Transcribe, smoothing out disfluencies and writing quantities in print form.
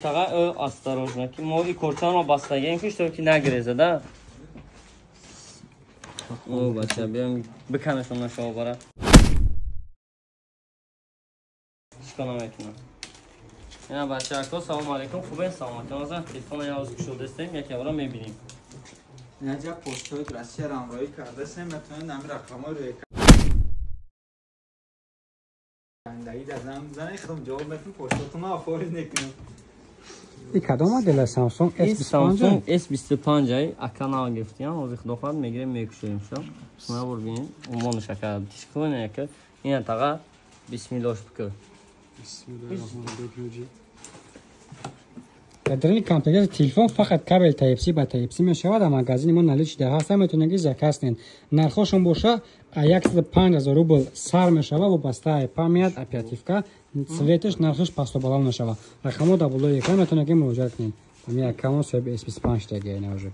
Фaqat осторожно, ки мо и кортаро бастагем ки что ки нагреза, да? О, бача, биям биканашон нашо бара. Чико наметунам. Ина бачако, салом алейкум, хубен саломат. Оза телефон я озгушуд дестем, як явра мебиним. Наҷа постҳои Россия рамроӣ кардасем, метавонед нами рақамҳои рӯи кандагӣ дар зани худам ҷавоб метавонед постҳоятонро офорид мекунам. این کدام مدل سامسونگ Samsung S25 ай аканал гирифтиям, ози худохвад мегирем мекушоим шо. Шумо бур бинед, умон шакал тишкуне ки ина тага бисмиллош бикӯ. در این کامپیوتر تلفن فقط کابل تایپ سی با تایپ سی میشود. در مغازه ما نلیش ده هست میتونید زکاستین. نرخشون باشه 150,000 روبل سر میشود و بسته پا میاد اپیاتیفکا سویتش نرخش پاسو بالا نشود. رقمو دبلو یک میتونید مراجعه کنید. همین اکانت سب S25 دیگه اینجا.